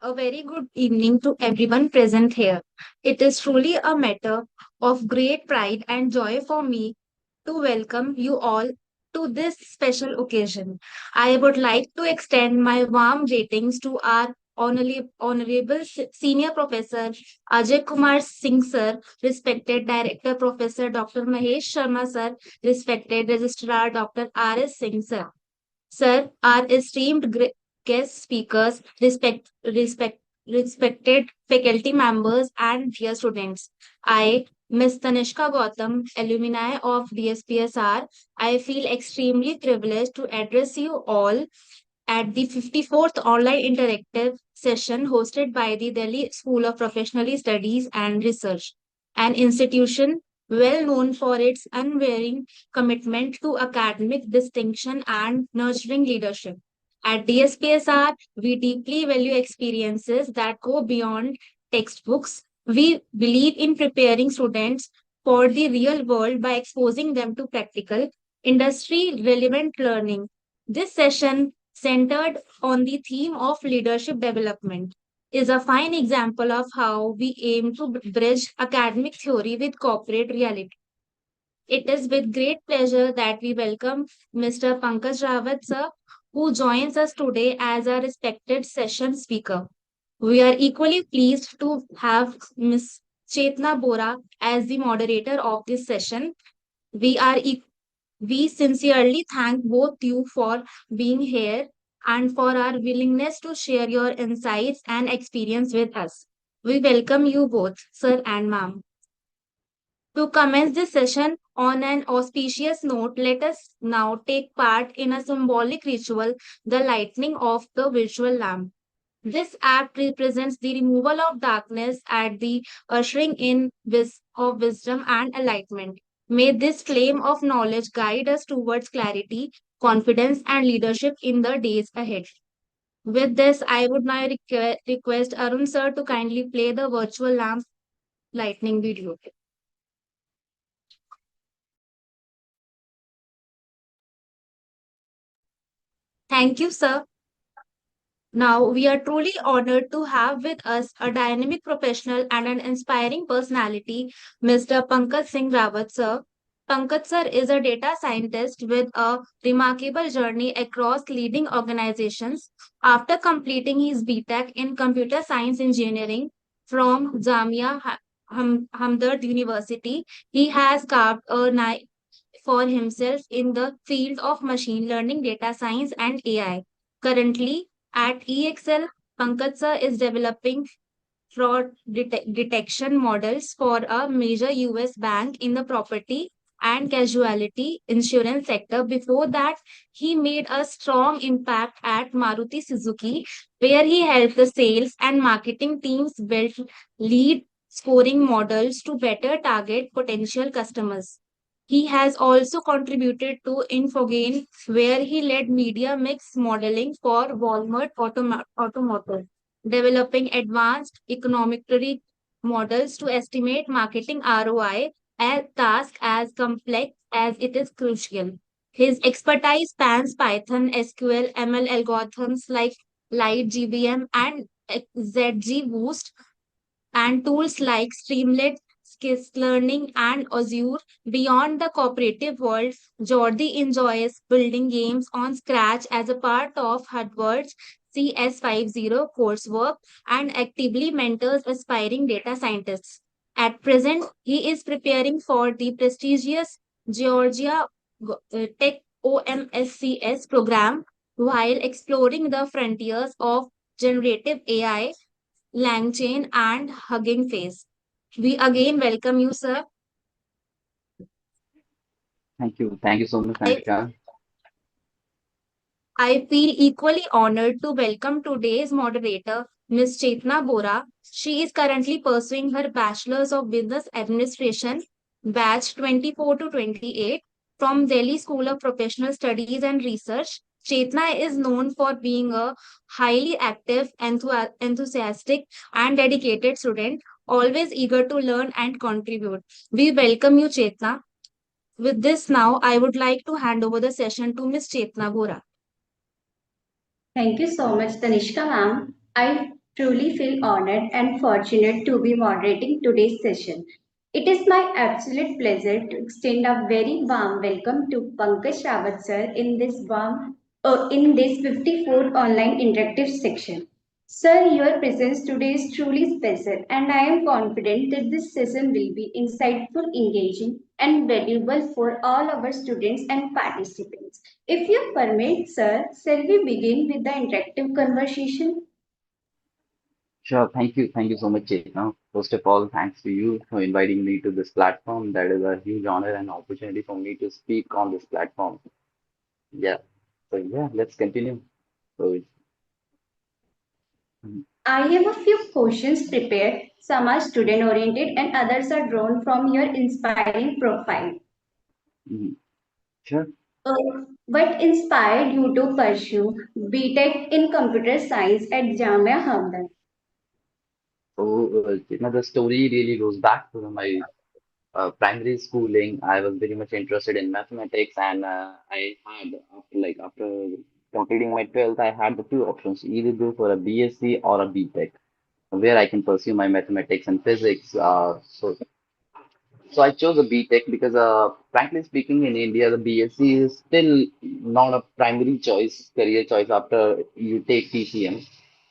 A very good evening to everyone present here. It is truly a matter of great pride and joy for me to welcome you all to this special occasion. I would like to extend my warm greetings to our Honorable Senior Professor Ajay Kumar Singh Sir, respected Director Professor Dr. Mahesh Sharma Sir, respected Registrar Dr. R.S. Singh Sir. Sir, our esteemed guest speakers, respected faculty members, and dear students. I, Ms. Tanishka Gautam, alumni of DSPSR, I feel extremely privileged to address you all at the 54th online interactive session hosted by the Delhi School of Professional Studies and Research, an institution well known for its unwavering commitment to academic distinction and nurturing leadership. At DSPSR, we deeply value experiences that go beyond textbooks. We believe in preparing students for the real world by exposing them to practical, industry relevant learning. This session, centered on the theme of leadership development, is a fine example of how we aim to bridge academic theory with corporate reality. It is with great pleasure that we welcome Mr. Pankaj Rawat, sir, who joins us today as a respected session speaker. We are equally pleased to have Ms. Chetna Bora as the moderator of this session. We are we sincerely thank both you for being here and for our willingness to share your insights and experience with us. We welcome you both, sir and ma'am. To commence this session on an auspicious note, let us now take part in a symbolic ritual, the lighting of the virtual lamp. This act represents the removal of darkness and the ushering in of wisdom and enlightenment. May this flame of knowledge guide us towards clarity, confidence, and leadership in the days ahead. With this, I would now request Arun sir to kindly play the virtual lamp lightning video. Thank you, sir. Now, we are truly honored to have with us a dynamic professional and an inspiring personality, Mr. Pankaj Singh Rawat, sir. Pankaj sir is a data scientist with a remarkable journey across leading organizations. After completing his BTech in computer science engineering from Jamia Hamdard University, he has carved a niche for himself in the field of machine learning, data science, and AI. Currently, at EXL, Pankaj sir is developing fraud detection models for a major US bank in the property and casualty insurance sector. Before that, he made a strong impact at Maruti Suzuki, where he helped the sales and marketing teams build lead scoring models to better target potential customers. He has also contributed to Infogain, where he led media mix modeling for Walmart Automotive, developing advanced econometric models to estimate marketing ROI, a task as complex as it is crucial. His expertise spans Python, SQL, ML algorithms like LightGBM and ZGBoost, and tools like Streamlit, Skills Learning, and Azure. Beyond the cooperative world, Jordi enjoys building games on Scratch as a part of Harvard's CS50 coursework and actively mentors aspiring data scientists. At present, he is preparing for the prestigious Georgia Tech OMSCS program while exploring the frontiers of generative AI, LangChain, and Hugging Face. We again welcome you, sir. Thank you. Thank you so much, I, Tanishka. I feel equally honored to welcome today's moderator, Ms. Chetna Bora. She is currently pursuing her Bachelor's of Business Administration, batch 24 to 28, from Delhi School of Professional Studies and Research. Chetna is known for being a highly active, enthusiastic, and dedicated student, always eager to learn and contribute. We welcome you, Chetna. With this, now I would like to hand over the session to Ms. Chetna Bora. Thank you so much, Tanishka ma'am. I truly feel honored and fortunate to be moderating today's session. It is my absolute pleasure to extend a very warm welcome to Pankaj Rawat sir in this 54th online interactive section. Sir, your presence today is truly special, and I am confident that this session will be insightful, engaging, and valuable for all our students and participants. If you permit, sir, shall we begin with the interactive conversation? Sure, thank you. Thank you so much, Chetna. First of all, thanks to you for inviting me to this platform. That is a huge honor and opportunity for me to speak on this platform. Yeah. So yeah, let's continue. So mhm, I have a few questions prepared. Some are student oriented and others are drawn from your inspiring profile. mhm. Sure. What inspired you to pursue BTech in computer science at Jamia Hamdan? So Chetna, the story really goes back to my primary schooling. I was very much interested in mathematics, and I had after completing my 12th, I had the two options: either go for a BSc or a BTech, where I can pursue my mathematics and physics. So I chose a BTech because, frankly speaking, in India, the BSc is still not a primary choice, career choice after you take TCM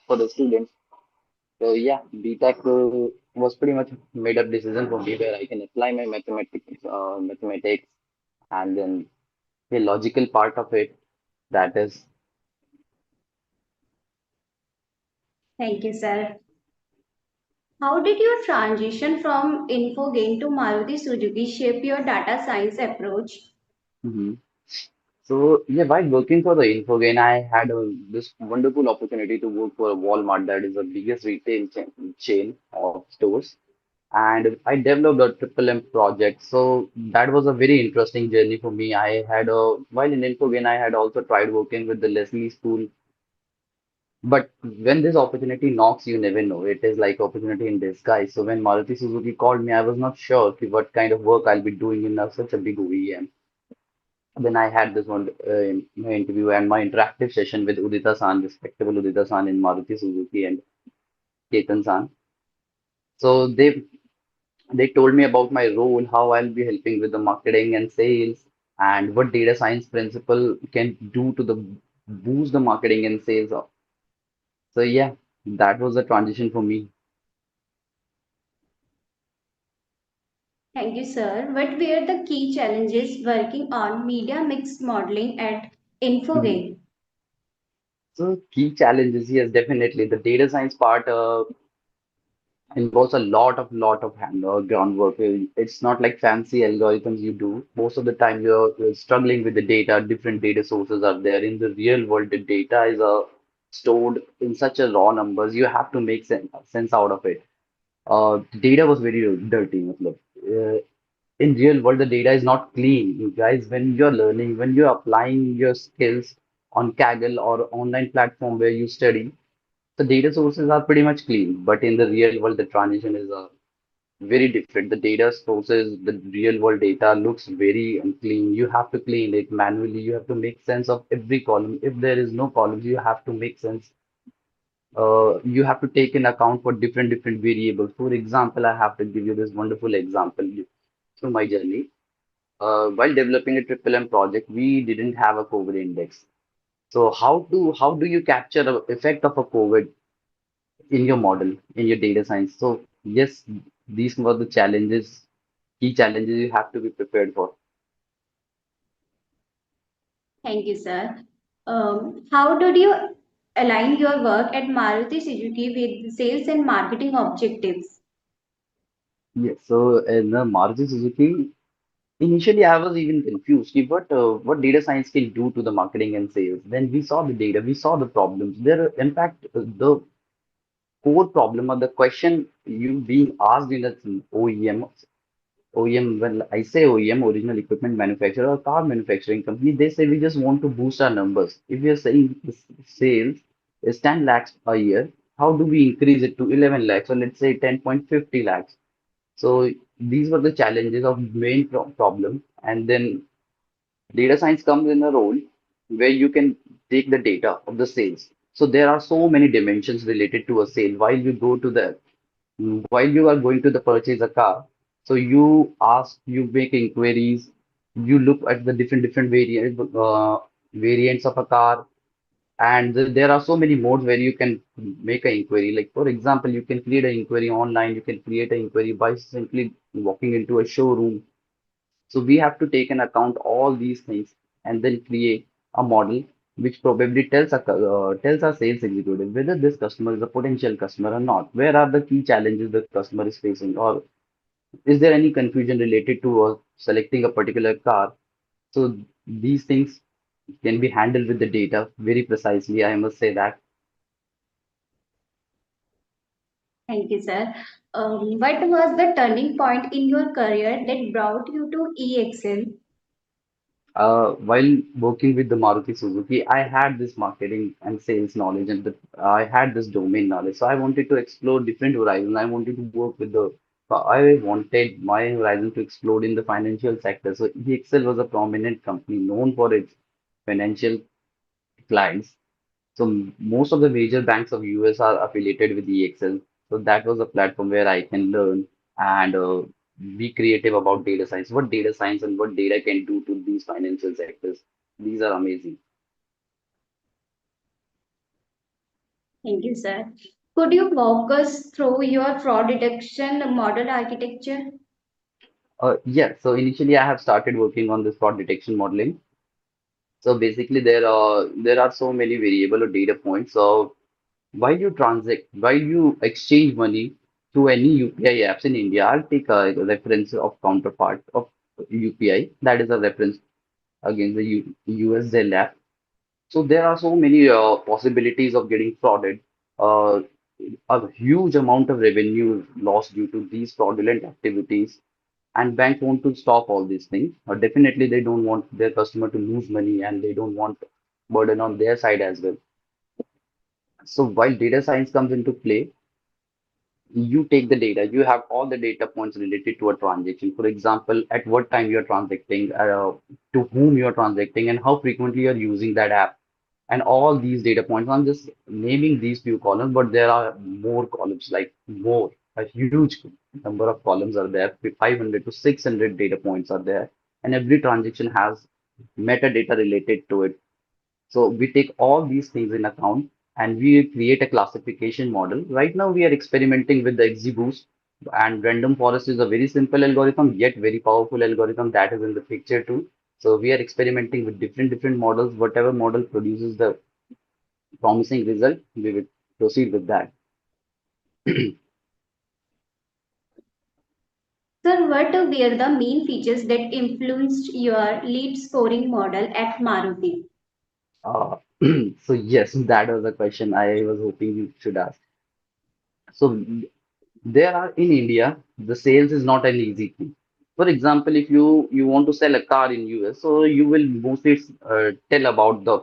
for the students. So yeah, BTech was pretty much made up decision for me where I can apply my mathematics, and then the logical part of it. That is, Thank you, sir. How did your transition from Infogain to Maruti Suzuki shape your data science approach? mhm. So yeah, while working for the Infogain, I had this wonderful opportunity to work for Walmart, that is the biggest retail chain of stores, and I developed a triple M project. So that was a very interesting journey for me. I had a while in Infogain, I had also tried working with the Leslie School, but when this opportunity knocks, you never know. It is like opportunity in disguise. So when Maruti Suzuki called me, I was not sure what kind of work I'll be doing in such a big OEM. Then I had this one interview and my interactive session with Udita San, respectable Udita San in Maruti Suzuki and Ketan San. So they told me about my role, how I'll be helping with the marketing and sales, and what data science principle can do to the boost the marketing and sales. So yeah, that was the transition for me. Thank you, sir. What were the key challenges working on media mix modeling at Mhm. Infogain? So key challenges, yes, definitely. The data science part involves a lot of hand groundwork. It's not like fancy algorithms you do. Most of the time you're struggling with the data. Different data sources are there. In the real world, the data is stored in such a raw numbers. You have to make sense out of it. The data was very dirty. Matlab. In real world, the data is not clean. You guys, when you're learning, when you're applying your skills on Kaggle or online platform where you study, the data sources are pretty much clean, but in the real world, the transition is very different. The data sources, the real world data looks very unclean. You have to clean it manually. You have to make sense of every column. If there is no columns, you have to make sense. You have to take in account for different variables. For example, I have to give you this wonderful example through my journey. While developing a triple M project, we didn't have a COVID index. So how do you capture the effect of a COVID in your model, in your data science? So yes, these were the challenges, key challenges you have to be prepared for. Thank you, sir. How did you align your work at Maruti Suzuki with sales and marketing objectives? Yes, so in the Maruti Suzuki, initially I was even confused. What data science can do to the marketing and sales. Then we saw the data, we saw the problems. In fact, the core problem or the question you being asked in an OEM, when I say OEM, original equipment manufacturer or car manufacturing company, they say we just want to boost our numbers. If we are saying the sales is 10 lakhs a year, how do we increase it to 11 lakhs or let's say 10.50 lakhs? So these were the challenges of main problem. And then data science comes in a role where you can take the data of the sales. So there are so many dimensions related to a sale. While you are going to the purchase a car, so you ask, you make inquiries, you look at the different variants of a car, and there are so many modes where you can make an inquiry. Like for example, you can create an inquiry online, you can create an inquiry by simply walking into a showroom. So we have to take in account all these things and then create a model which probably tells our sales executive whether this customer is a potential customer or not. Where are the key challenges the customer is facing, or is there any confusion related to selecting a particular car? So these things can be handled with the data very precisely. I must say that. Thank you, sir. What was the turning point in your career that brought you to EXL? While working with the Maruti Suzuki, I had this marketing and sales knowledge, and I had this domain knowledge. So I wanted to explore different horizons. I wanted to work with I wanted my horizon to explode in the financial sector. So EXL was a prominent company known for its financial clients. So most of the major banks of US are affiliated with EXL. So that was a platform where I can learn and be creative about data science, what data science and what data can do to these financial sectors. These are amazing. Thank you, sir. Could you walk us through your fraud detection model architecture? Yeah, so initially I have started working on this fraud detection modeling. So basically there are so many variable or data points. So while you exchange money through any UPI apps in India, I'll take a reference of counterpart of UPI. That is a reference against the USZ app. So there are so many possibilities of getting frauded. Uh, a huge amount of revenue lost due to these fraudulent activities, and banks want to stop all these things. Definitely, they don't want their customer to lose money, and they don't want burden on their side as well. So while data science comes into play, you take the data, you have all the data points related to a transaction. For example, at what time you are transacting, to whom you are transacting, and how frequently you are using that app. And all these data points, I'm just naming these few columns, but there are more columns, like more, a huge number of columns are there. 500 to 600 data points are there, and every transaction has metadata related to it. So we take all these things in account and we create a classification model. Right now, we are experimenting with the XGBoost, and random forest is a very simple algorithm, yet very powerful algorithm that is in the picture too. So we are experimenting with different models. Whatever model produces the promising result, we will proceed with that. Sir, what were the main features that influenced your lead scoring model at Maruti? Uh, so yes, that was a question I was hoping you should ask. So there are in India, the sales is not an easy thing. For example, if you want to sell a car in US, so you will mostly tell about the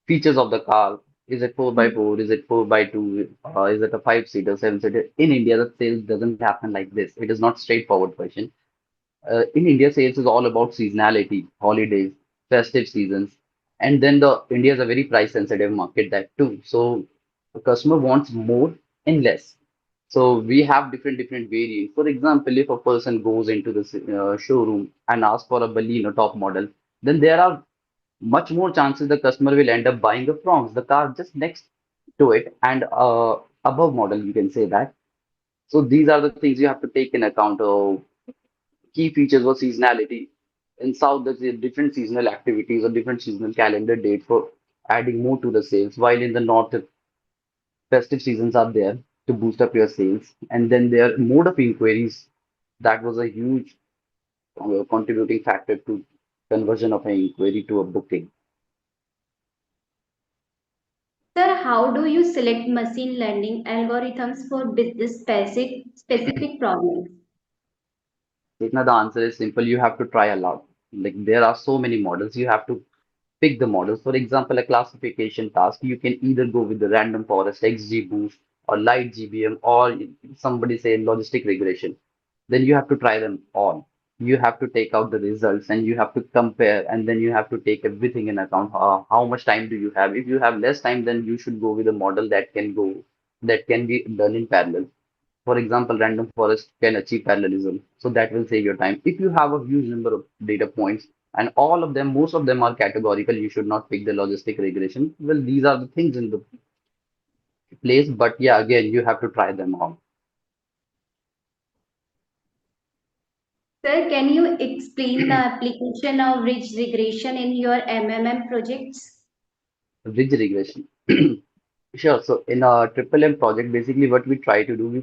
features of the car. Is it 4x4? Is it 4x2? Is it a five-seater, seven-seater? In India, the sales doesn't happen like this. It is not straightforward question. In India, sales is all about seasonality, holidays, festive seasons, and then the India is a very price sensitive market that too. So the customer wants more and less. So we have different variants. For example, if a person goes into the showroom and asks for a Baleno top model, then there are much more chances the customer will end up buying a Bronx, the car just next to it, and above model, you can say that. So these are the things you have to take in account. Key features were seasonality. In South, there's different seasonal activities or different seasonal calendar dates for adding more to the sales, while in the North, festive seasons are there to boost up your sales. And then their mode of inquiries, that was a huge contributing factor to conversion of an inquiry to a booking. Sir, how do you select machine learning algorithms for business specific problems? Now the answer is simple. You have to try a lot. Like there are so many models. You have to pick the models. For example, a classification task, you can either go with the random forest, XGBoost, or light GBM, or somebody say logistic regression. Then you have to try them all. you have to take out the results and you have to compare, and then you have to take everything in account. How much time do you have? If you have less time, then you should go with a model that can be done in parallel. For example, random forest can achieve parallelism, so that will save your time. If you have a huge number of data points and all of them, most of them are categorical, you should not pick the logistic regression. Well, these are the things in the place, but yeah, again, you have to try them all. Sir, can you explain the application of ridge regression in your MMM projects? Ridge regression. Sure. So in a triple M project, basically what we try to do, we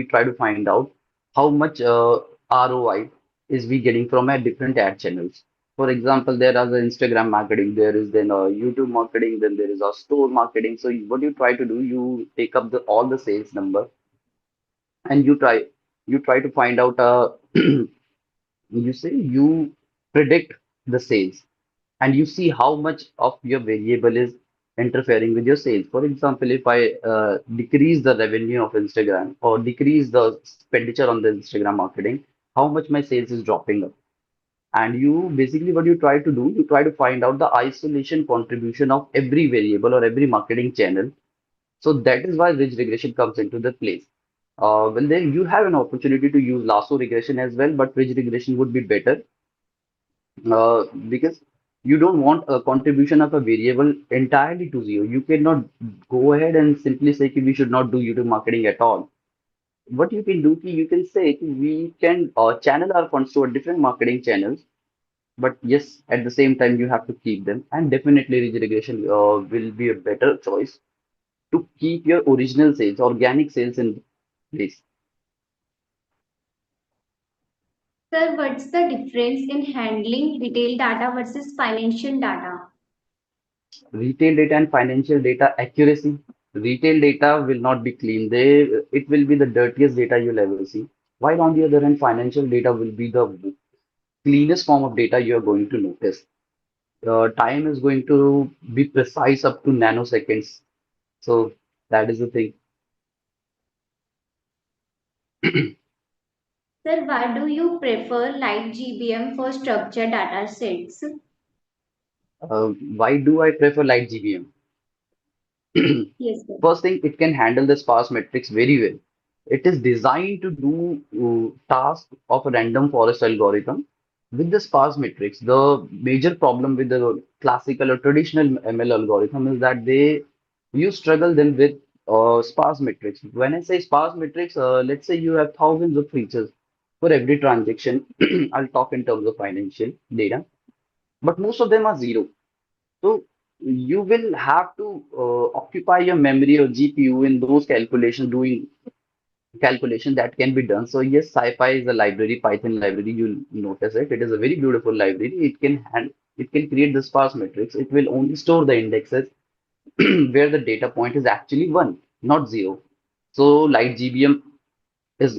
try to find out how much ROI is we getting from our different ad channels. For example, there are the Instagram marketing, there is then YouTube marketing, then there is a store marketing. So what you try to do, you take up the all the sales number and you try to find out you predict the sales and you see how much of your variable is interfering with your sales. For example, if I decrease the revenue of Instagram or decrease the expenditure on the Instagram marketing, how much my sales is dropping up. And you basically what you try to do, you try to find out the isolation contribution of every variable or every marketing channel. So that is why ridge regression comes into the place. Well, then you have an opportunity to use lasso regression as well, but ridge regression would be better because you don't want a contribution of a variable entirely to zero. You cannot go ahead and simply say कि we should not do YouTube marketing at all. What you can do, you can say we can channel our funds to a different marketing channels, but yes, at the same time you have to keep them. And definitely regression will be a better choice to keep your original sales, organic sales in place. Sir, what's the difference in handling retail data versus financial data? Retail data and financial data accuracy. Retail data will not be clean. It will be the dirtiest data you'll ever see. While on the other hand, financial data will be the cleanest form of data you are going to notice. Time is going to be precise up to nanoseconds. So that is the thing. Sir, why do you prefer light GBM for structured data sets? Why do I prefer light GBM? Yes, sir. First thing, it can handle the sparse matrix very well. It is designed to do task of a random forest algorithm with the sparse matrix. The major problem with the classical or traditional ML algorithm is that you struggle them with sparse matrix. When I say sparse matrix, let's say you have thousands of features for every transaction. I'll talk in terms of financial data, but most of them are zero. So you will have to occupy your memory or GPU in those calculations, doing calculation that can be done. So yes, SciPy is a library, Python library. You'll notice it. It is a very beautiful library. It can create the sparse matrix. It will only store the indexes where the data point is actually one, not zero. So Light GBM is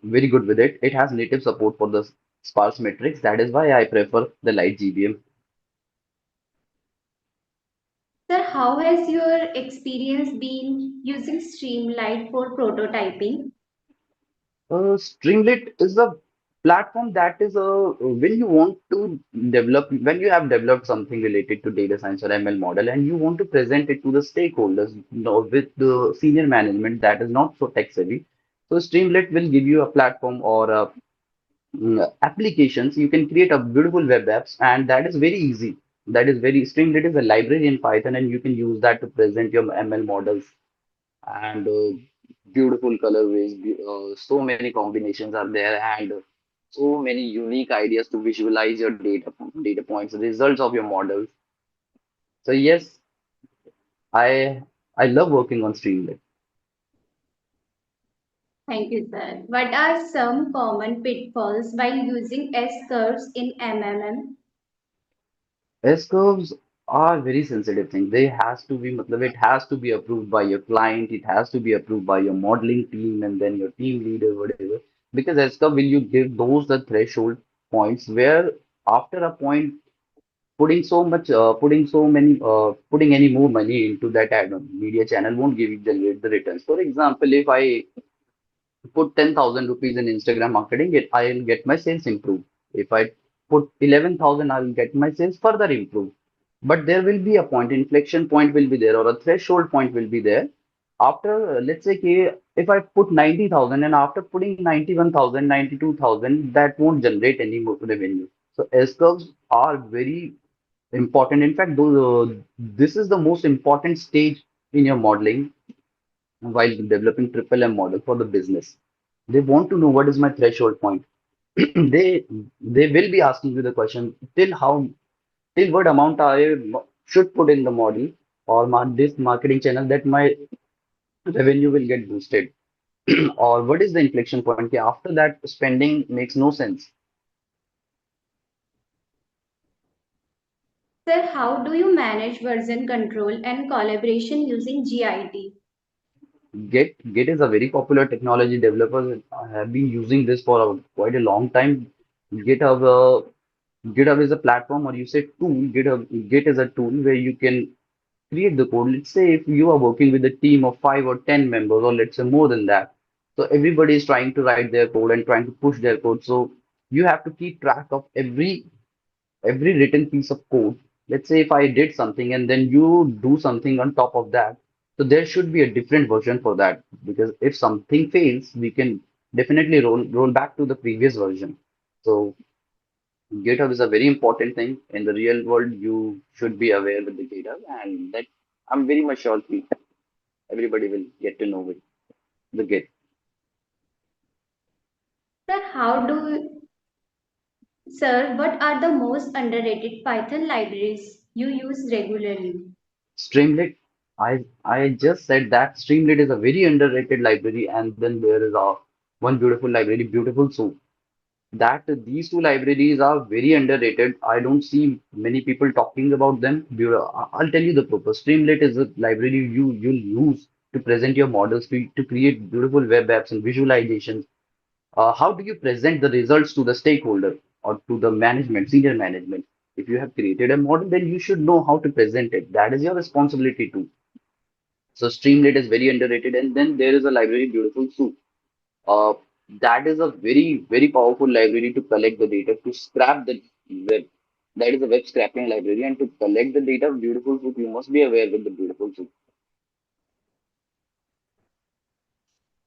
very good with it. It has native support for the sparse matrix. That is why I prefer the Light GBM. Sir, how has your experience been using Streamlight for prototyping? Streamlit is a platform that is when you want to when you have developed something related to data science or ML model and you want to present it to the stakeholders, with the senior management that is not so tech savvy. So Streamlit will give you a platform or applications. You can create a beautiful web apps, and that is very easy. Streamlit is a library in Python, and you can use that to present your ML models and beautiful colorways. So many combinations are there, and so many unique ideas to visualize your data points, results of your models. So yes, I I love working on Streamlit. Thank you, sir. What are some common pitfalls while using S-curves in MMM? S curves are very sensitive thing. They has to be, matlab, it has to be approved by your client. It has to be approved by your modeling team and then your team leader, whatever. Because S curve will you give those the threshold points where after a point putting any more money into that ad media channel won't give you generate the returns. For example, if I put 10,000 rupees in Instagram marketing, I'll get my sales improved. If I put 11,000, I'll get my sales further improved. But there will be a point, inflection point will be there, or a threshold point will be there. After, let's say, if I put 90,000 and after putting 91,000, 92,000, that won't generate any more revenue. So S curves are very important. In fact, this is the most important stage in your modeling while developing triple M model for the business. They want to know what is my threshold point. They will be asking you the question till what amount should put in the model or this marketing channel that my revenue will get boosted, or what is the inflection point? Okay, after that spending makes no sense. Sir, how do you manage version control and collaboration using GIT? Git is a very popular technology. Developers have been using this for quite a long time. GitHub GitHub is a platform, or you say tool. Git is a tool where you can create the code. Let's say if you are working with a team of 5 or 10 members, or let's say more than that. So everybody is trying to write their code and trying to push their code. So you have to keep track of every written piece of code. Let's say if I did something and then you do something on top of that. So there should be a different version for that, because if something fails, we can definitely roll back to the previous version. So GitHub is a very important thing in the real world. You should be aware with the GitHub, and that I'm very much sure everybody will get to know with the Git. Sir, sir, what are the most underrated Python libraries you use regularly? Streamlit, I just said that Streamlit is a very underrated library, and then there is one beautiful library, Beautiful Soup. That these two libraries are very underrated. I don't see many people talking about them. I'll tell you the purpose. Streamlit is a library you'll use to present your models to create beautiful web apps and visualizations. How do you present the results to the stakeholder or to the management, senior management? If you have created a model, then you should know how to present it. That is your responsibility too. So Streamlit is very underrated. And then there is a library, Beautiful Soup. Uh, that is a very powerful library to collect the data, to scrap the web. That is a web scraping library. And to collect the data of Beautiful Soup, you must be aware with the Beautiful Soup.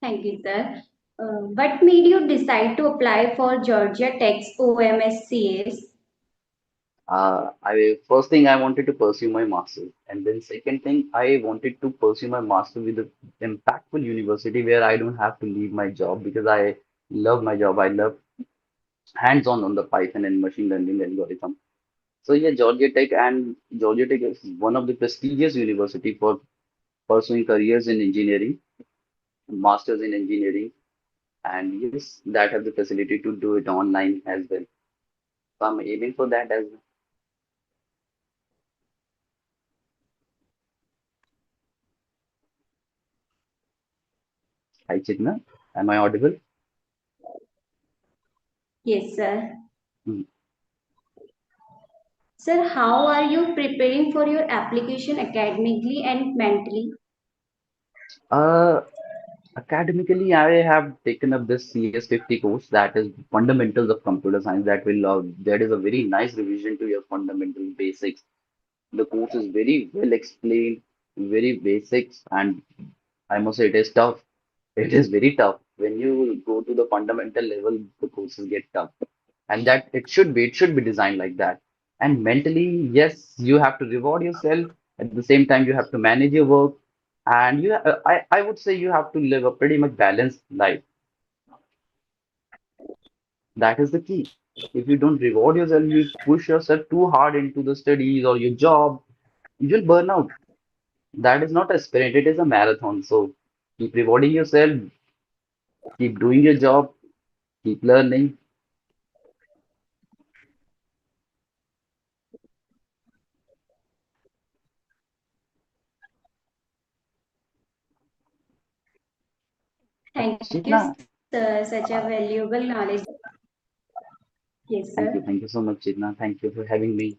Thank you, sir. What made you decide to apply for Georgia Tech's OMSCS? I first thing I wanted to pursue my master's, and then second thing I wanted to pursue my master with an impactful university where I don't have to leave my job, because I love my job. I love hands-on on the Python and machine learning algorithm. So yeah, Georgia Tech, and Georgia Tech is one of the prestigious university for pursuing careers in engineering, masters in engineering, and yes, that have the facility to do it online as well. So I'm aiming for that as well. Hi, Chitna. Am I audible? Yes, sir. Hmm. Sir, how are you preparing for your application academically and mentally? Uh, Academically, I have taken up this CS50 course, that is Fundamentals of Computer Science. That is a very nice revision to your fundamental basics. The course is very well explained, very basics, and I must say it is tough. It is very tough. When you go to the fundamental level, the courses get tough. And that it should be designed like that. And mentally, yes, you have to reward yourself. At the same time, you have to manage your work. And I would say you have to live a pretty much balanced life. That is the key. If you don't reward yourself, you push yourself too hard into the studies or your job, you'll burn out. That is not a sprint, it is a marathon. So keep rewarding yourself, keep doing your job, keep learning. Thank you, Chitna, sir. Such a uh, valuable knowledge. Yes, sir. thank you so much, Chitna. Thank you for having me.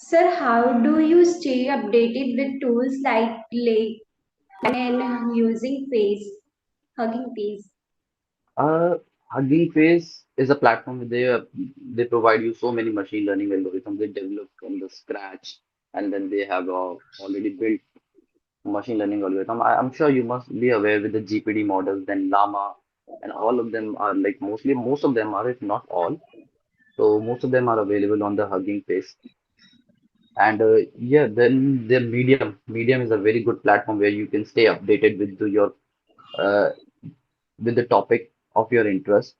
Sir, how do you stay updated with tools like Lake and using face, Hugging Face? Uh, Hugging Face is a platform where they provide you so many machine learning algorithms they develop from the scratch, and then they have already built machine learning algorithm. I'm sure you must be aware with the GPD models, then Llama, and all of them are like most of them are, if not all. So most of them are available on the Hugging Face. And yeah, then the Medium is a very good platform where you can stay updated with your uh, with the topic of your interest.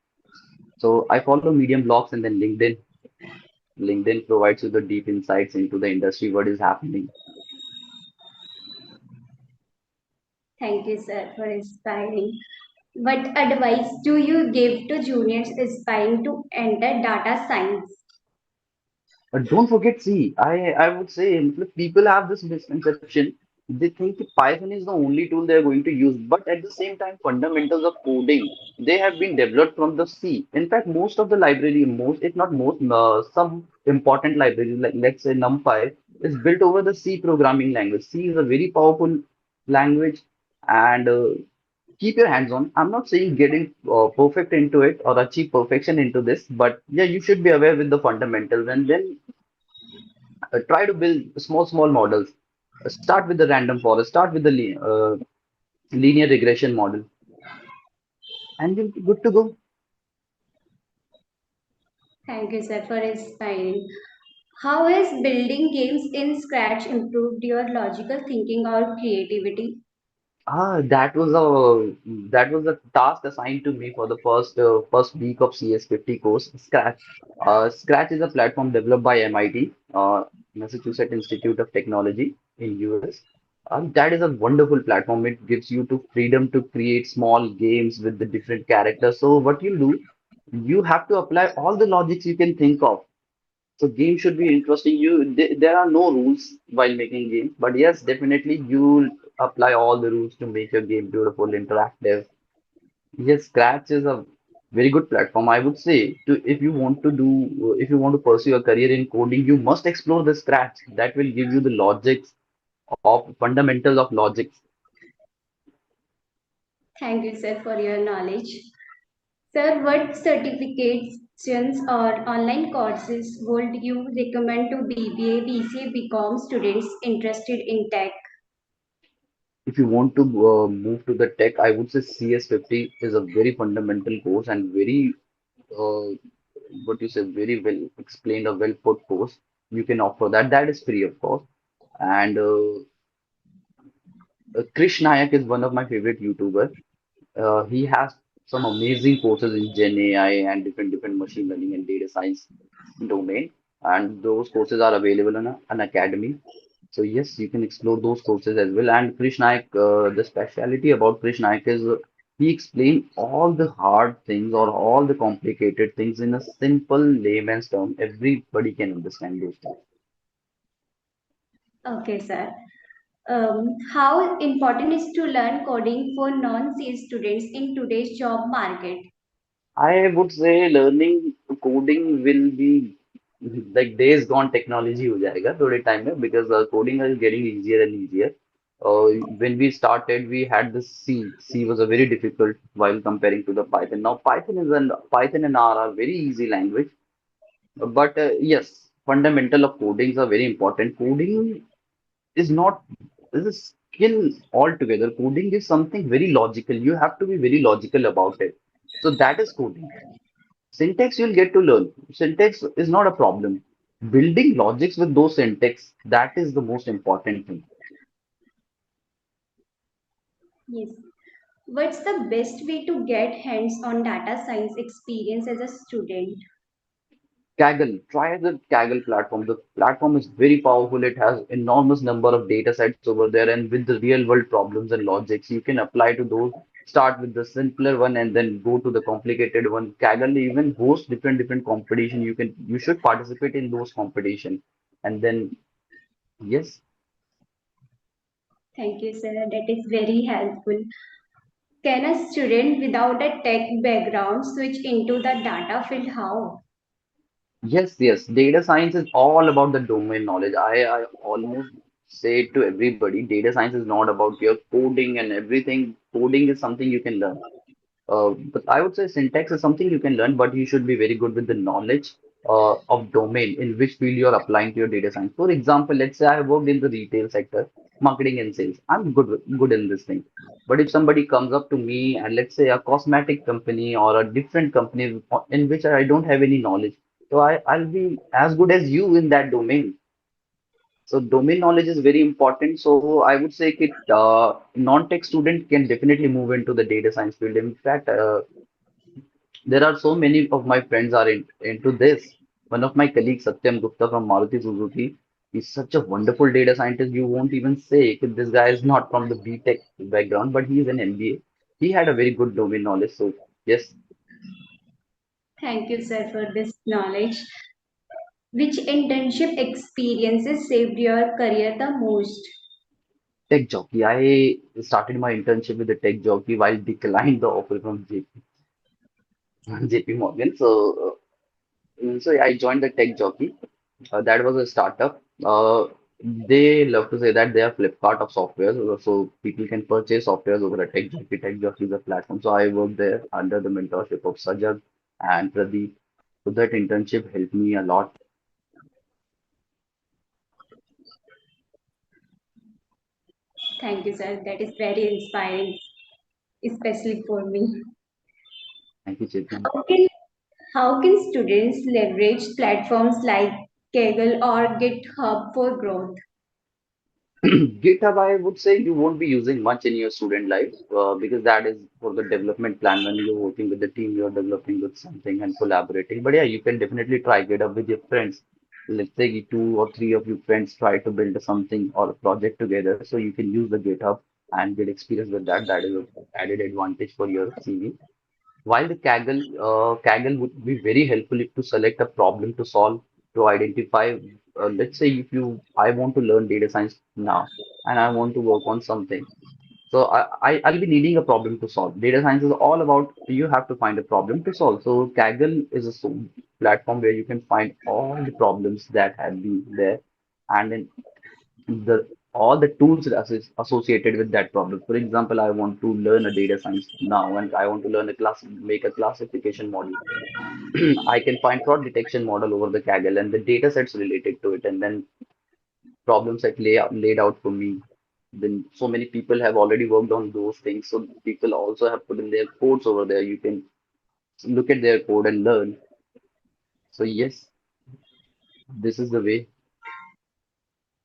So I follow Medium blogs and then LinkedIn. LinkedIn provides you the deep insights into the industry, what is happening. Thank you, sir, for inspiring. What advice do you give to juniors aspiring to enter data science? But don't forget, see, I would say look, people have this misconception. They think Python is the only tool they're going to use, but at the same time, fundamentals of coding, they have been developed from the C. In fact, most of the library, most, if not most, some important libraries, like let's say NumPy, is built over the C programming language. C is a very powerful language, and keep your hands on. I'm not saying getting perfect into it or achieve perfection into this, but yeah, you should be aware with the fundamentals and then try to build small models. Start with the random forest, start with the linear regression model, and you'll be good to go. Thank you, sir, for inspiring. How has building games in Scratch improved your logical thinking or creativity? That was a task assigned to me for the first week of CS50 course. Scratch is a platform developed by MIT, Massachusetts Institute of Technology in US. That is a wonderful platform. It gives you to freedom to create small games with the different characters. So what you do, you have to apply all the logics you can think of. So game should be interesting. There are no rules while making games, but yes, definitely you'll apply all the rules to make your game beautiful, interactive. Yes, Scratch is a very good platform. I would say to if you want to pursue a career in coding, you must explore the Scratch. That will give you the logics of fundamentals of logics. Thank you, sir, for your knowledge. Sir, what certifications or online courses would you recommend to BBA, BCA, BCom students interested in tech? If you want to move to the tech, I would say CS50 is a very fundamental course and very uh, what you say, very well explained or well put course. You can opt for that. That is free, of course. And Krish Nayak is one of my favorite YouTubers. He has some amazing courses in Gen AI and different machine learning and data science domain. And those courses are available on an academy. So yes, you can explore those courses as well. And Krish Nayak, the speciality about Krish Nayak is he explains all the hard things or all the complicated things in a simple layman's term. Everybody can understand those things. Okay, sir. How important is to learn coding for non-C students in today's job market? I would say learning coding will be like days gone technology हो जाएगा थोड़े time में because coding is getting easier and easier. When we started, we had the C. C was a very difficult while comparing to the Python. Now Python and R are very easy language. But yes, fundamental of codings are very important. Coding is not is a skill altogether. Coding is something very logical. You have to be very logical about it. So that is coding. Syntax you'll get to learn. Syntax is not a problem. Building logics with those syntax, that is the most important thing. Yes. What's the best way to get hands-on data science experience as a student? Kaggle, try the Kaggle platform. The platform is very powerful. It has enormous number of data sets over there, and with the real world problems and logics, you can apply to those. Start with the simpler one and then go to the complicated one. Kaggle even hosts different competition. You should participate in those competition, and then yes, Thank you, sir. That is very helpful. Can a student without a tech background switch into the data field? How? Yes, yes. Data science is all about the domain knowledge. I almost say it to everybody, data science is not about your coding and everything. Coding is something you can learn. But I would say syntax is something you can learn, but you should be very good with the knowledge of domain in which field you're applying to your data science. For example, let's say I worked in the retail sector, marketing and sales. I'm good in this thing. But if somebody comes up to me and let's say a cosmetic company or a different company in which I don't have any knowledge, so I'll be as good as you in that domain. So domain knowledge is very important. So I would say that non-tech student can definitely move into the data science field. In fact, there are so many of my friends are into this. One of my colleagues, Satyam Gupta from Maruti Suzuki, is such a wonderful data scientist. You won't even say that this guy is not from the B Tech background, but he is an MBA. He had a very good domain knowledge. So yes, Thank you, sir, for this knowledge. Which internship experiences saved your career the most? tech jockey. I started my internship with the tech jockey while declined the offer from JP Morgan. So I joined the tech jockey. That was a startup. They love to say that they are Flipkart of software, so people can purchase softwares over a tech jockey. Tech jockey is a platform. So I worked there under the mentorship of Sajad and Pradeep. So that internship helped me a lot. Thank you, sir. That is very inspiring, especially for me. Thank you, Chetan. How can, how can students leverage platforms like Kaggle or GitHub for growth? GitHub, I would say you won't be using much in your student life because that is for the development plan when you're working with the team, you're developing with something and collaborating. But yeah, you can definitely try GitHub with your friends. Let's say two or three of your friends try to build something or a project together, so you can use the GitHub and get experience with that. That is an added advantage for your CV. While the Kaggle would be very helpful if to select a problem to solve, to identify, let's say if I want to learn data science now and I want to work on something. So I'll be needing a problem to solve. Data science is all about you have to find a problem to solve. So Kaggle is a platform where you can find all the problems that have been there and then the all the tools associated with that problem. For example, I want to learn a data science now and I want to learn a make a classification model. I can find fraud detection model over the Kaggle and the data sets related to it, and then problem set laid out for me. Then so many people have already worked on those things, so people also have put in their codes over there. You can look at their code and learn. So yes, this is the way.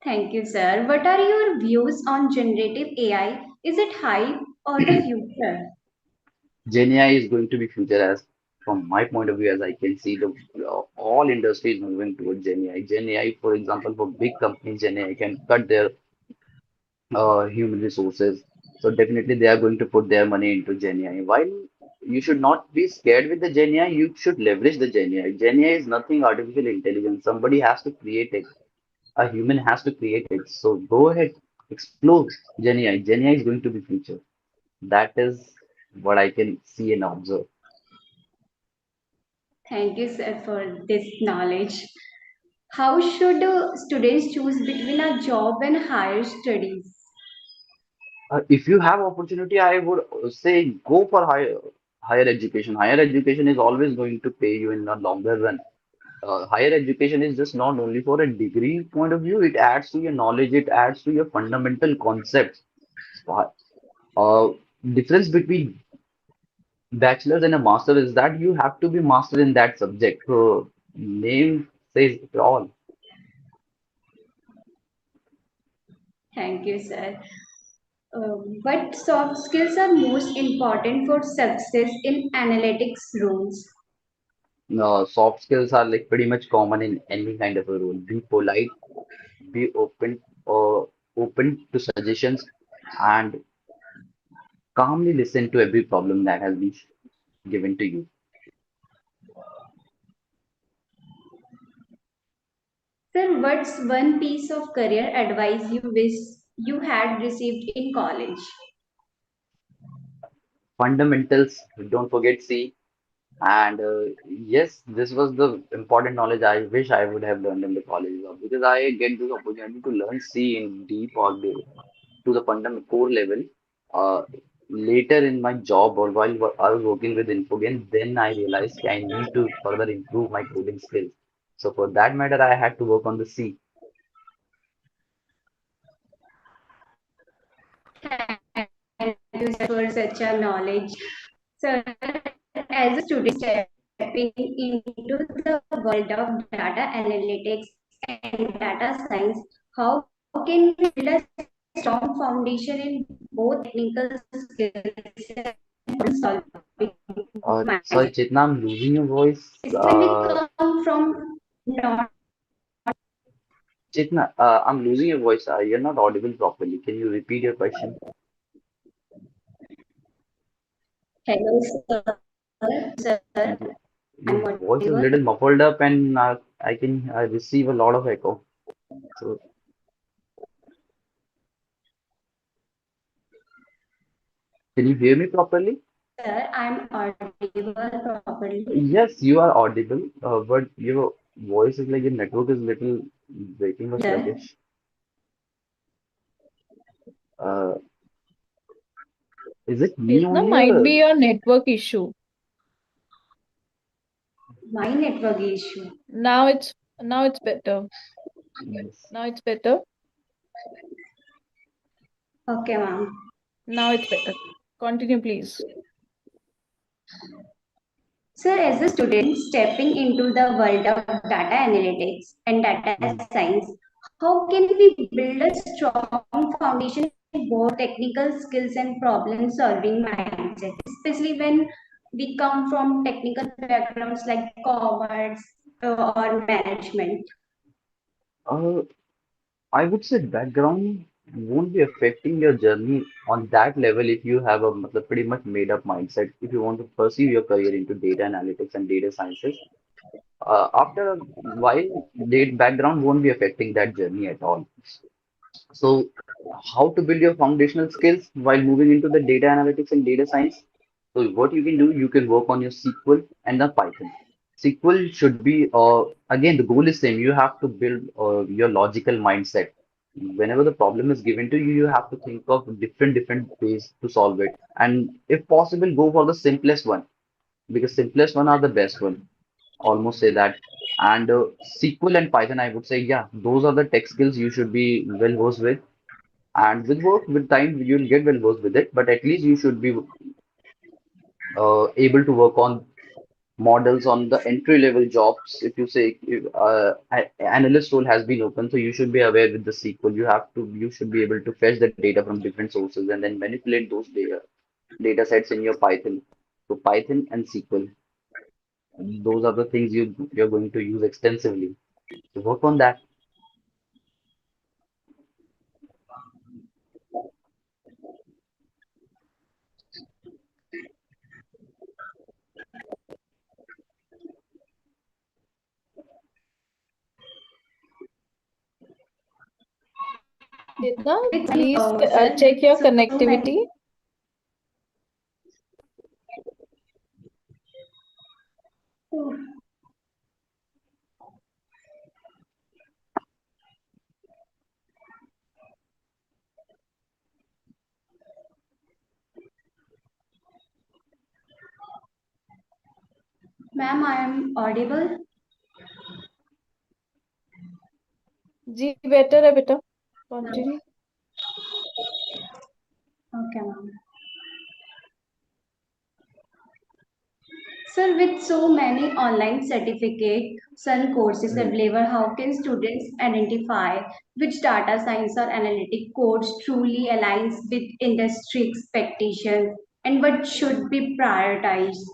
Thank you, sir. What are your views on generative AI? Is it hype or the future? Gen AI is going to be future as from my point of view, as I can see the all industries moving towards Gen AI. Gen AI, for example, for big companies, Gen AI can cut their human resources. So definitely they are going to put their money into Gen AI. While you should not be scared with the Gen AI, you should leverage the Gen AI. Gen AI is nothing artificial intelligence. Somebody has to create it. A human has to create it. So go ahead, explore Gen AI. Gen AI is going to be future. That is what I can see and observe. Thank you, sir, for this knowledge. How should students choose between a job and higher studies? If you have opportunity, I would say go for higher education. Higher education is always going to pay you in the longer run. Higher education is just not only for a degree point of view, it adds to your knowledge, it adds to your fundamental concepts. So, difference between bachelor's and a master is that you have to be master in that subject. So name says it all. Thank you, sir. What soft skills are most important for success in analytics roles? Soft skills are like pretty much common in any kind of a role. Be polite, be open to suggestions, and calmly listen to every problem that has been given to you. Sir, what's one piece of career advice you wish you had received in college? Fundamentals, don't forget C. And yes, this was the important knowledge I wish I would have learned in the college because I get this opportunity to learn C in deep or to the fundamental core level. Uh, Later in my job or while I was working with Infogain, then I realized I need to further improve my coding skills. So for that matter, I had to work on the C. Thank you, sir, for such a knowledge. Sir, as a student stepping into the world of data analytics and data science, how can we build a strong foundation in both technical skills and problem solving mindset? Sorry, Chetna, I'm losing your voice. Especially when we come from not. Chetna, I'm losing your voice. You're not audible properly. Can you repeat your question? Hello, sir. Y- I'm Your voice is a audible. little muffled up, and I can receive a lot of echo. So, can you hear me properly? Sir, I'm audible properly. Yes, you are audible, but your voice is like your network is little breaking or Sir, sluggish. Uh, is it me Chetna, only might or be a network issue. my network issue. Now it's better. yes. Now it's better. Okay, ma'am. Now it's better. Continue, please. Sir, as a student stepping into the world of data analytics and data Mm. science, how can we build a strong foundation in both technical skills and problem solving mindset, especially when we come from technical backgrounds like commerce or management? Uh, I would say background won't be affecting your journey on that level if you have a pretty much made up mindset. If you want to pursue your career into data analytics and data sciences, after a while, the background won't be affecting that journey at all. So, how to build your foundational skills while moving into the data analytics and data science? So, what you can do, you can work on your SQL and the Python. SQL should be, again, the goal is same. You have to build your logical mindset. Whenever the problem is given to you, you have to think of different ways to solve it. And if possible, go for the simplest one because simplest one are the best one. Almost say that. And SQL and Python, I would say, yeah, those are the tech skills you should be well versed with and with work, with time, you'll get well versed with it. But at least you should be able to work on models on the entry level jobs. If you say if, analyst role has been open, so you should be aware with the SQL. You should be able to fetch the data from different sources and then manipulate those data sets in your Python. So Python and SQL, those are the things you're going to use extensively. So work on that. Chetna, With please sir, check your with so connectivity. many. Oh, ma'am, I am audible. Ji better है बेटा. Continue. Okay, ma'am. Sir, with so many online certificates and courses Mm. available, how can students identify which data science or analytic course truly aligns with industry expectations and what should be prioritized?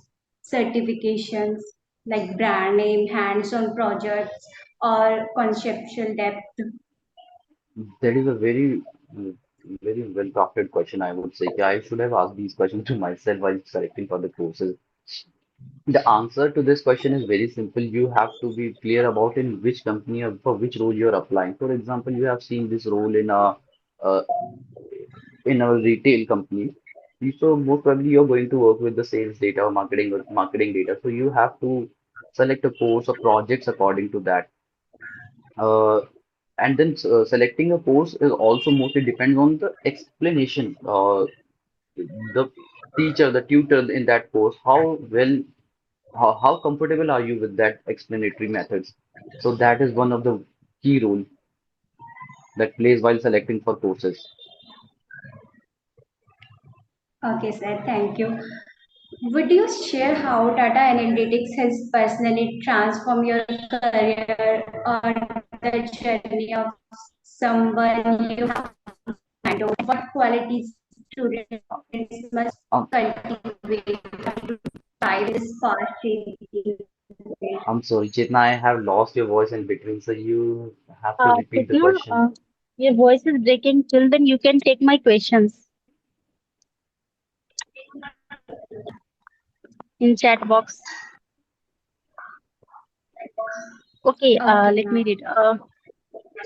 Certifications like brand name, hands-on projects, or conceptual depth. That is a very well crafted question, I would say. Yeah, I should have asked these questions to myself while selecting for the courses. The answer to this question is very simple. You have to be clear about in which company or for which role you're applying. For example, you have seen this role uh, in a retail company. So most probably you're going to work with the sales data or marketing data. So you have to select a course or projects according to that. Uh, and then selecting a course is also mostly depends on the explanation. The teacher, the tutor in that course, how comfortable are you with that explanatory methods? So that is one of the key role that plays while selecting for courses. Okay, sir, thank you. Would you share how data analytics has personally transformed your career or the journey of someone you mentor? What qualities students must Um, cultivate to thrive in this fast-changing world? I'm sorry, Chetna, I have lost your voice in between, so you have to repeat the Chitna, question. your voice is breaking. Till then, you can take my questions in chat box. Okay, Okay, let me ma'am. read.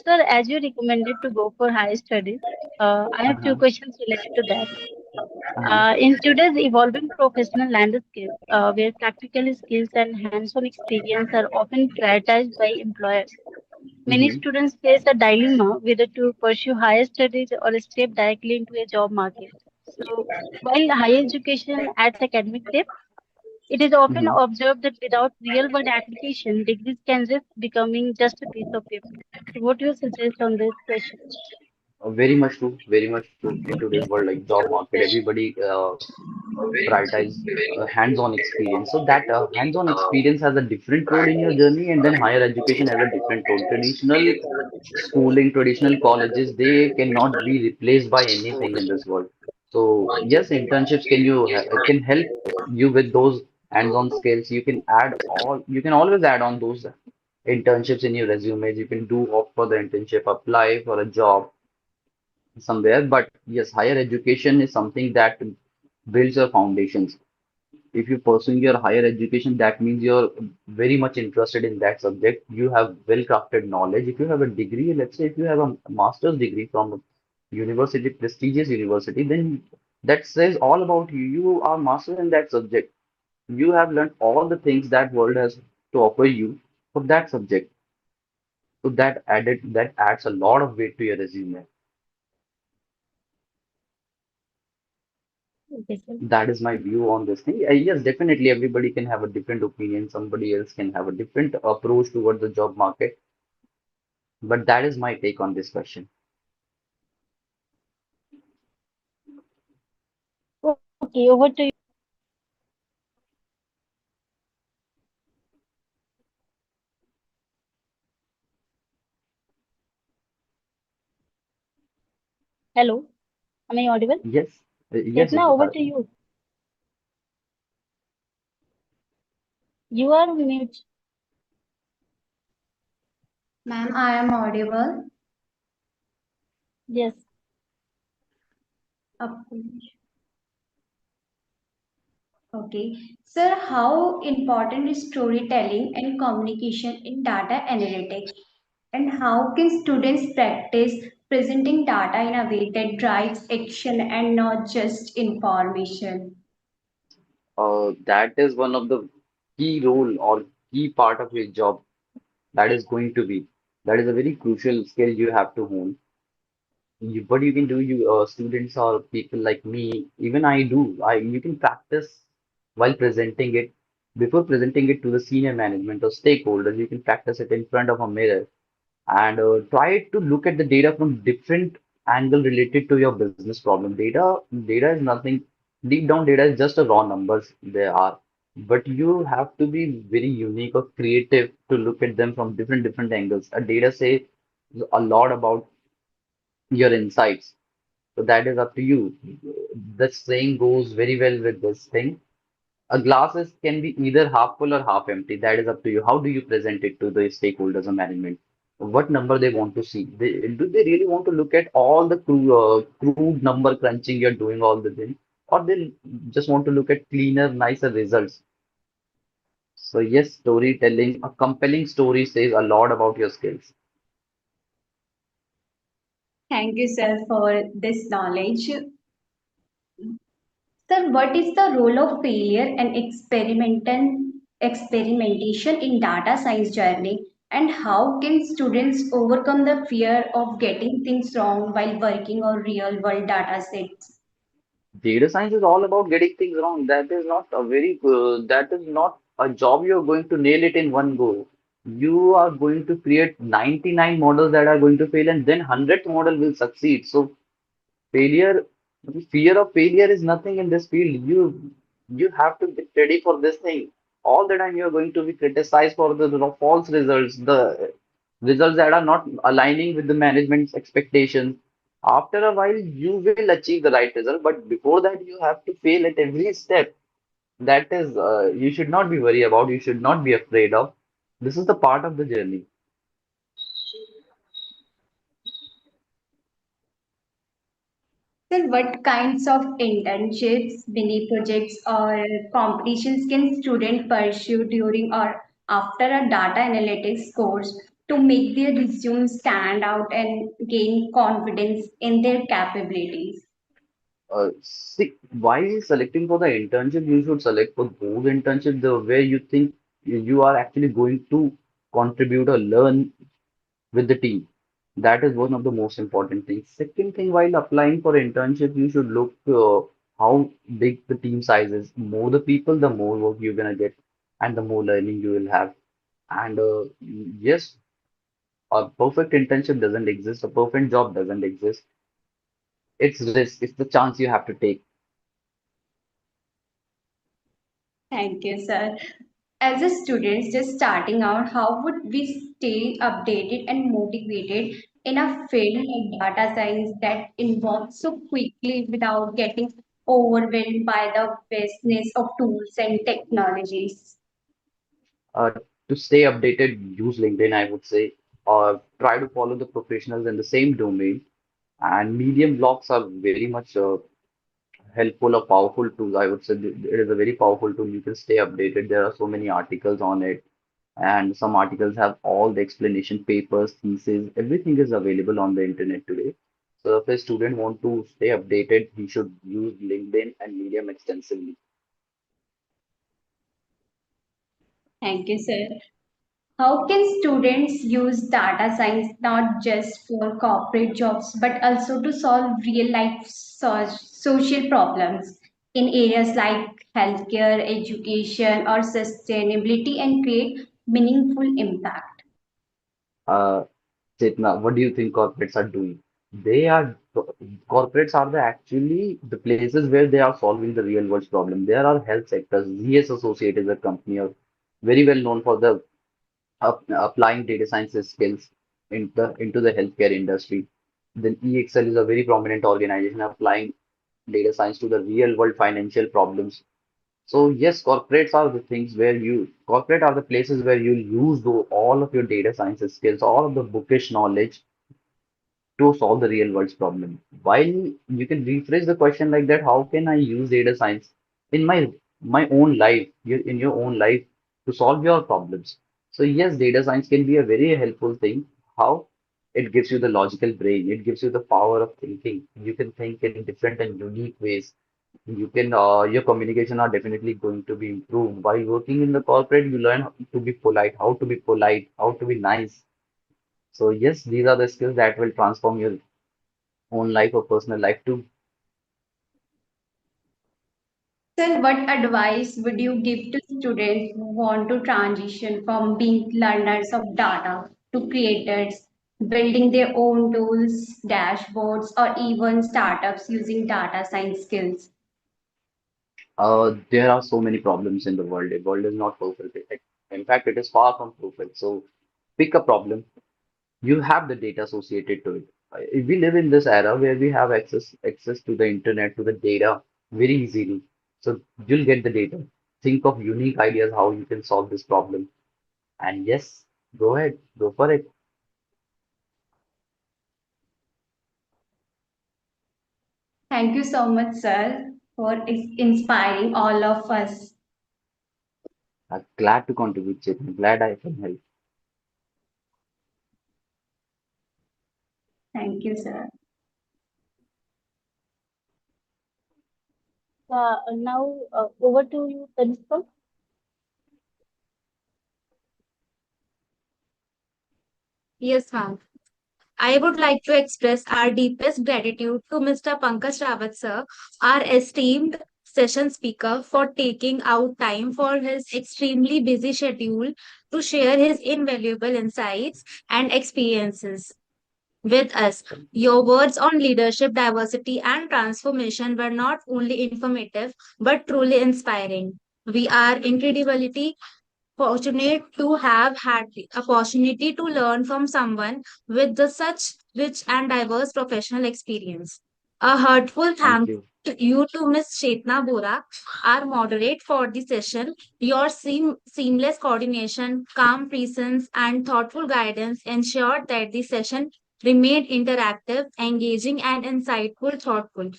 Sir, as you recommended to go for higher studies, I have few Uh-huh. questions related to that. Uh-huh. In today's evolving professional landscape, where practical skills and hands-on experience are often prioritized by employers, many Mm-hmm. students face a dilemma whether to pursue higher studies or step directly into a job market. So, while higher education adds academic depth, it is often Mm-hmm. observed that without real-world application, degrees can risk becoming just a piece of paper. So, what do you suggest on this question? Very much true, very much true. In today's world, like job market, everybody prioritize hands-on experience. So that hands-on experience has a different role in your journey, and then higher education has a different role. Traditional schooling, traditional colleges, they cannot be replaced by anything in this world. So yes, internships can help you with those hands-on skills. You can always add on those internships in your resumes. You can do opt for the internship, apply for a job somewhere. But yes, higher education is something that builds your foundations. If you're pursuing your higher education, that means you're very much interested in that subject. You have well-crafted knowledge. If you have a degree, let's say if you have a master's degree from a university, prestigious university, then that says all about you. You are master in that subject. You have learned all the things that world has to offer you for that subject. So that adds a lot of weight to your resume. Okay, sir. That is my view on this thing. Yes, definitely everybody can have a different opinion. Somebody else can have a different approach towards the job market. But that is my take on this question. Okay, over to you. Hello, am I audible? Yes, yes, Chetna, over to you. You are mute. Ma'am, I am audible. Yes. Up- Okay. Sir, how important is storytelling and communication in data analytics? And how can students practice presenting data in a way that drives action and not just information? that is one of the key role or key part of your job that is going to be. That is a very crucial skill you have to hone. What you can do, you students or people like me, even I do. You can practice while presenting it. Before presenting it to the senior management or stakeholders, you can practice it in front of a mirror and try to look at the data from different angle related to your business problem. Data is nothing. Deep down, data is just a raw numbers there are, but you have to be very unique or creative to look at them from different angles. A data say a lot about your insights. So that is up to you. The saying goes very well with this thing. A glasses can be either half full or half empty. That is up to you. How do you present it to the stakeholders or management? What number they want to see? Do they really want to look at all the crude number crunching you're doing all the thing, or they just want to look at cleaner, nicer results? So yes, storytelling, a compelling story says a lot about your skills. Thank you, sir, for this knowledge. Sir, what is the role of failure and experimentation in data science journey, and how can students overcome the fear of getting things wrong while working on real world data sets? Data science is all about getting things wrong. That is not a job you're going to nail it in one go. You are going to create 99 models that are going to fail, and then 100th model will succeed. So failure, fear of failure is nothing in this field. You have to get ready for this thing. All the time you are going to be criticized for the false results, the results that are not aligning with the management's expectations. After a while, you will achieve the right result, but before that, you have to fail at every step. That is, you should not be worried about. You should not be afraid of. This is the part of the journey. Sir, what kinds of internships, mini projects, or competitions can students pursue during or after a data analytics course to make their resume stand out and gain confidence in their capabilities? See, while selecting for the internship, you should select for those internships where you think you are actually going to contribute or learn with the team. That is one of the most important things. Second thing, while applying for internship, you should look how big the team size is. More the people, the more work you're gonna get, and the more learning you will have. And yes, a perfect internship doesn't exist. A perfect job doesn't exist. It's risk. It's the chance you have to take. Thank you, sir. As a student just starting out, how would we stay updated and motivated in a field like data science that evolves so quickly without getting overwhelmed by the vastness of tools and technologies? Uh, to stay updated, use LinkedIn, I would say, or try to follow the professionals in the same domain. And medium blogs are very much helpful or powerful tool. I would say it is a very powerful tool. You can stay updated. There are so many articles on it, and some articles have all the explanation papers, thesis, everything is available on the internet today. So if a student want to stay updated, he should use LinkedIn and Medium extensively. Thank you, sir. How can students use data science not just for corporate jobs but also to solve real life social problems in areas like healthcare, education, or sustainability and create meaningful impact? Uh, Chetna, what do you think corporates are doing? They are corporates are actually the places where they are solving the real world problem. There are health sectors. ZS Associate is a company very well known for the applying data sciences skills into the healthcare industry. Then EXL is a very prominent organization applying data science to the real world financial problems. So yes, corporate are the places where you use all of your data sciences skills, all of the bookish knowledge to solve the real world's problem. While you can rephrase the question like that, how can I use data science in my own life, in your own life to solve your problems? So yes, data science can be a very helpful thing. How? It gives you the logical brain. It gives you the power of thinking. You can think in different and unique ways. Your communication are definitely going to be improved. While working in the corporate, you learn to be polite, how to be nice. So yes, these are the skills that will transform your own life or personal life too. Sir, what advice would you give to students who want to transition from being learners of data to creators, building their own tools, dashboards, or even startups using data science skills? There are so many problems in the world. The world is not perfect. In fact, it is far from perfect. So pick a problem. You have the data associated to it. We live in this era where we have access to the internet, to the data very easily. So you'll get the data. Think of unique ideas how you can solve this problem. And yes, go ahead, go for it. Thank you so much, sir, for inspiring all of us. I'm glad to contribute, Chetan. Glad I can help. Thank you, sir. Now over to you, Tanishka. Yes, ma'am. I would like to express our deepest gratitude to Mr. Pankaj Rawat sir, our esteemed session speaker, for taking out time for his extremely busy schedule to share his invaluable insights and experiences with us. Your words on leadership, diversity, and transformation were not only informative but truly inspiring. We are incredibility fortunate to have had the opportunity to learn from someone with such rich and diverse professional experience. A heartful Thank thank you. you to Ms. Chetna Bora, our moderate for the session. Your seamless coordination, calm presence, and thoughtful guidance ensured that the session remained interactive, engaging, and insightful, thoughtful.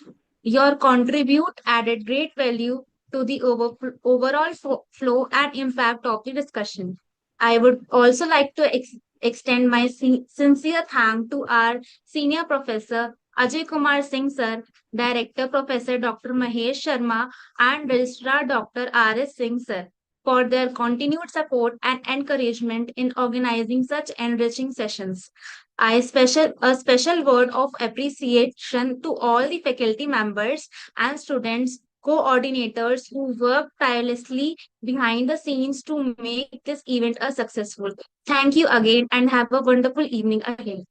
Your contribute added great value to the overall flow and impact of the discussion. I would also like to extend my sincere thanks to our senior professor Ajay Kumar Singh sir, director Professor Dr. Mahesh Sharma, and registrar Dr. R.S. Singh sir for their continued support and encouragement in organizing such enriching sessions. A special word of appreciation to all the faculty members and students coordinators who work tirelessly behind the scenes to make this event a successful. Thank you again and have a wonderful evening ahead.